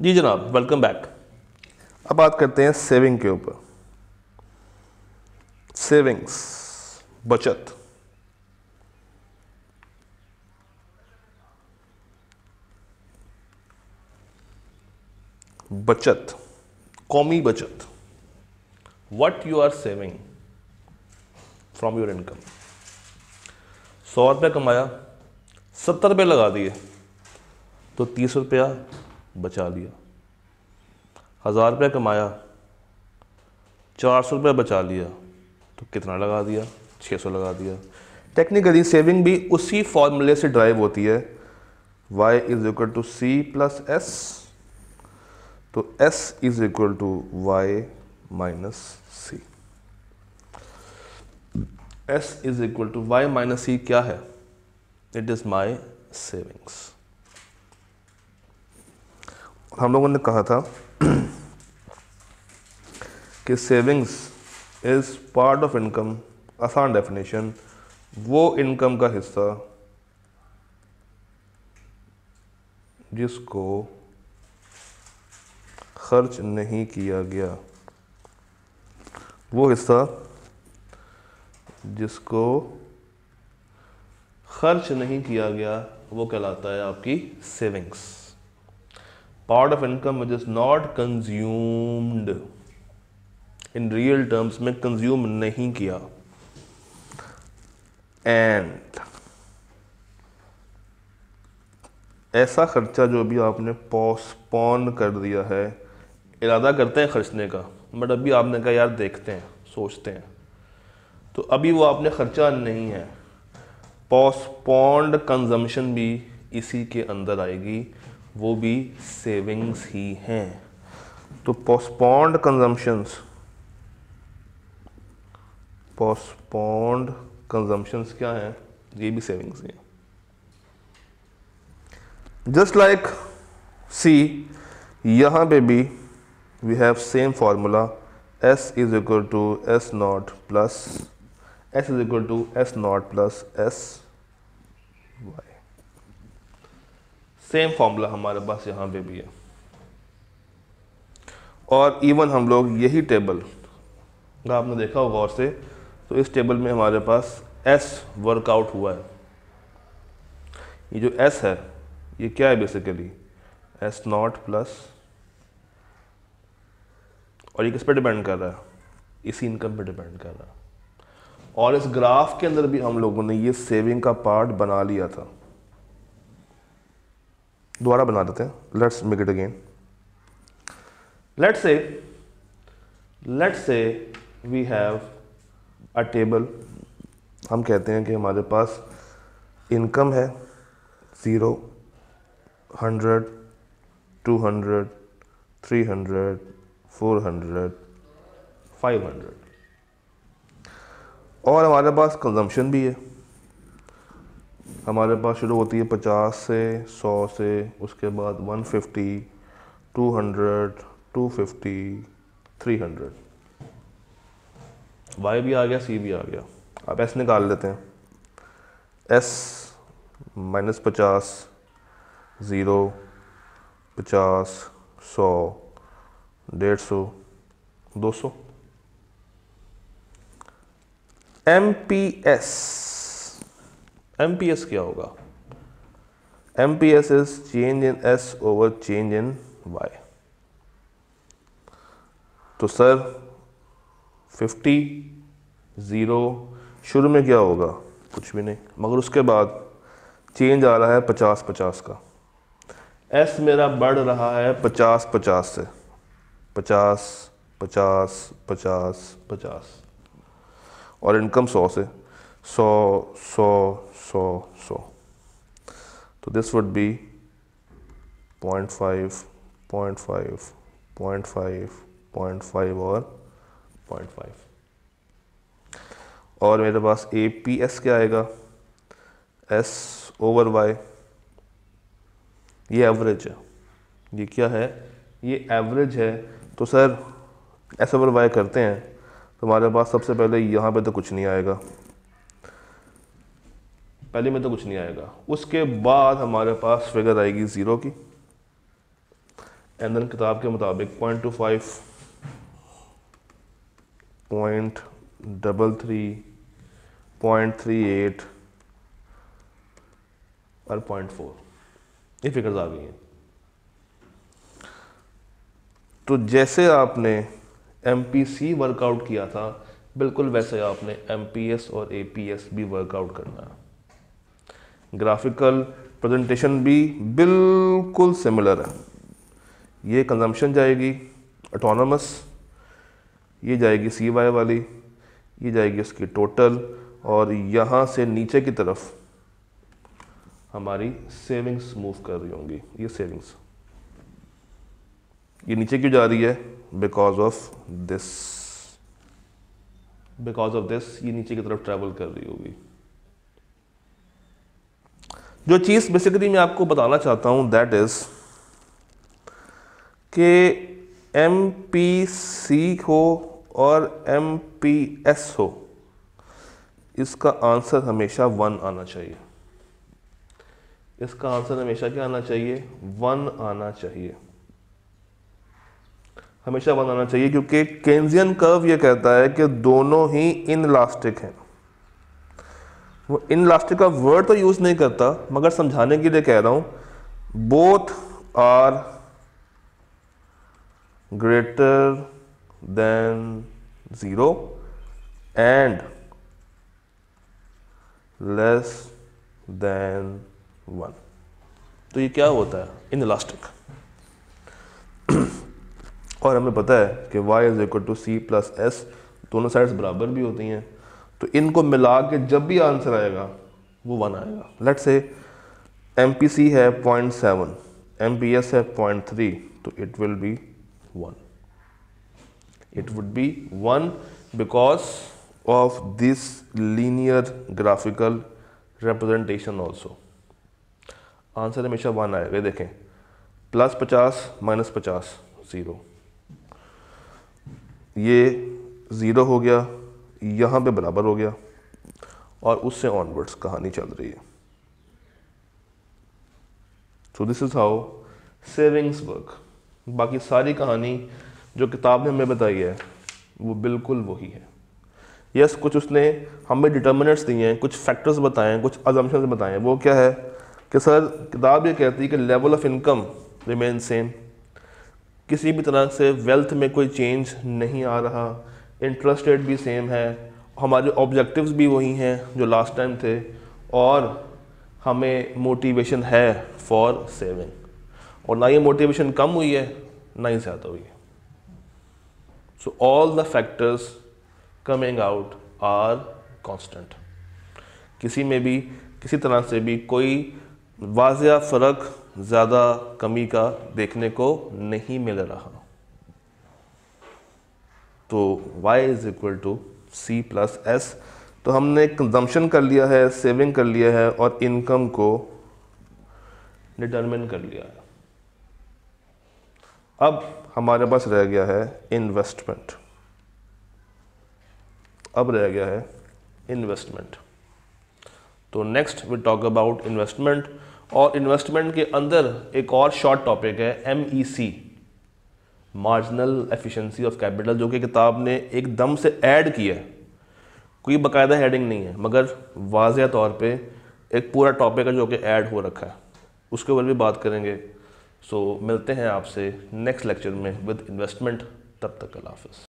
जी जनाब, welcome back. अब बात करते हैं सेविंग के ऊपर। सेविंग्स, बचत। बचत, कौमी बचत। What you are saving from your income. 100 रुपये कमाया, 70 रुपये लगा दिए तो 30 रुपया बचा लिया। 1000 रुपये कमाया, 400 रुपये बचा लिया तो कितना लगा दिया? 600 लगा दिया। टेक्निकली सेविंग भी उसी फॉर्मूले से ड्राइव होती है, y is equal to C plus S. तो s is equal to y minus C. s is equal to y minus C क्या है? It is my savings. हम लोगों ने कहा था कि savings is part of income. आसान डेफिनेशन, वो इनकम का हिस्सा जिसको खर्च नहीं किया गया, वो हिस्सा जिसको खर्च नहीं किया गया वो कहलाता है आपकी savings. Part of income which is not consumed, in real terms में कंज्यूम नहीं किया। एंड ऐसा खर्चा जो भी आपने पोस्टपोन कर दिया है, इरादा करते हैं खर्चने का बट अभी आपने कहा यार देखते हैं, सोचते हैं, तो अभी वो आपने खर्चा नहीं है। पोस्टपोन्ड कंजम्पशन भी इसी के अंदर आएगी, वो भी सेविंग्स ही हैं। तो पोस्टपोन्ड कंजम्पशंस, पोस्टपोन्ड कंजम्पशंस क्या हैं? ये भी सेविंग्स हैं। जस्ट लाइक सी, यहाँ पे भी we have same formula, s is equal to S nought plus s is equal to S nought plus S Y. Same formula हमारे पास यहाँ पे भी है। और इवन हम लोग यही टेबल अगर आपने देखा होगा गौर से, तो इस टेबल में हमारे पास s वर्कआउट हुआ है। ये जो s है ये क्या है? बेसिकली एस नॉट प्लस, और ये किस पे डिपेंड कर रहा है? इसी इनकम पे डिपेंड कर रहा है। और इस ग्राफ के अंदर भी हम लोगों ने ये सेविंग का पार्ट बना लिया था। दोबारा बना देते हैं, let's make it again. Let's say we have a table. हम कहते हैं कि हमारे पास इनकम है 0, 100, 200, 300, 400, 500, और हमारे पास कंजम्पशन भी है। हमारे पास शुरू होती है 50 से, 100 से, उसके बाद 150, 200, 250, 300। वाई भी आ गया, सी भी आ गया। अब एस निकाल लेते हैं। S minus 50, 0, 50, 100, 150, 200। MPS, MPS क्या होगा? MPS is change in S over change in Y। तो सर 50, 0, शुरू में क्या होगा? कुछ भी नहीं, मगर उसके बाद चेंज आ रहा है 50, 50 का। S मेरा बढ़ रहा है 50, 50 से, 50, 50, 50, 50, और इनकम 100 से, 100, 100, 100, 100। तो दिस वुड बी 0.5, 0.5, 0.5, 0.5 और 0.5। और मेरे पास APS क्या आएगा? S over Y। ये एवरेज है। ये क्या है? ये एवरेज है। तो सर S ओवर Y करते हैं तो हमारे पास सबसे पहले यहाँ पे तो कुछ नहीं आएगा, पहले में तो कुछ नहीं आएगा। उसके बाद हमारे पास फिगर आएगी 0 की। एंड देन किताब के मुताबिक 0.25, 0.33, 0.38 और 0.4, ये फिगर्स आ गई हैं। तो जैसे आपने MPC वर्कआउट किया था, बिल्कुल वैसे आपने MPS और APS भी वर्कआउट करना है। ग्राफिकल प्रेजेंटेशन भी बिल्कुल सिमिलर है। ये कंजम्पशन जाएगी ऑटोनमस, ये जाएगी CY वाली, ये जाएगी उसकी टोटल, और यहाँ से नीचे की तरफ हमारी सेविंग्स मूव कर रही होंगी। ये सेविंग्स ये नीचे क्यों जा रही है? बिकॉज ऑफ दिस ये नीचे की तरफ ट्रैवल कर रही होगी। जो चीज़ बेसिकली मैं आपको बताना चाहता हूं दैट इज कि MPC हो और MPS हो, इसका आंसर हमेशा 1 आना चाहिए। इसका आंसर हमेशा क्या आना चाहिए? 1 आना चाहिए, हमेशा 1 आना चाहिए, क्योंकि केन्जियन कर्व ये कहता है कि दोनों ही इनलास्टिक हैं। वो इनलास्टिक का वर्ड तो यूज नहीं करता, मगर समझाने के लिए कह रहा हूं, both are greater than 0 and less than 1। तो ये क्या होता है? इनलास्टिक। और हमें पता है कि y is equal to C plus S, दोनों साइड्स बराबर भी होती हैं, तो इनको मिला के जब भी आंसर आएगा वो 1 आएगा। लेट्स से MPC है 0.7, MPS है 0.3, तो it will be 1। It would be 1 because of this linear graphical representation also. Answer हमेशा 1 आएगा। देखें, +50 -50 0, ये 0 हो गया, यहाँ पे बराबर हो गया, और उससे ऑनवर्ड्स कहानी चल रही है। So this is how savings work. बाकी सारी कहानी जो किताब ने हमें बताई है वो बिल्कुल वही है। यस, कुछ उसने हमें डिटर्मिनेंट्स दिए हैं, कुछ फैक्टर्स बताए हैं, कुछ अजम्पशंस बताए हैं। वो क्या है कि सर किताब ये कहती है कि level of income remain same, किसी भी तरह से वेल्थ में कोई चेंज नहीं आ रहा, इंटरेस्ट रेट भी सेम है, हमारे ऑब्जेक्टिव्स भी वही हैं जो लास्ट टाइम थे, और हमें मोटिवेशन है फॉर सेविंग, और ना ये मोटिवेशन कम हुई है ना ही ज़्यादा हुई है। So all the factors coming out are constant. किसी में भी किसी तरह से भी कोई वाज़िया फ़र्क ज़्यादा कमी का देखने को नहीं मिल रहा। तो y is equal to C plus S। तो हमने कंजम्पशन कर लिया है, सेविंग कर लिया है, और इनकम को डिटरमिन कर लिया है। अब हमारे पास रह गया है इन्वेस्टमेंट। अब रह गया है इन्वेस्टमेंट। तो next we talk about investment, और इन्वेस्टमेंट के अंदर एक और शॉर्ट टॉपिक है MEC, marginal efficiency of capital, जो कि किताब ने एकदम से ऐड किया है। कोई बाकायदा हेडिंग नहीं है, मगर वाज़िया तौर पे एक पूरा टॉपिक है जो कि ऐड हो रखा है, उसके ऊपर भी बात करेंगे। सो मिलते हैं आपसे नेक्स्ट लेक्चर में विद इन्वेस्टमेंट। तब तक अल्लाह हाफ़िज़।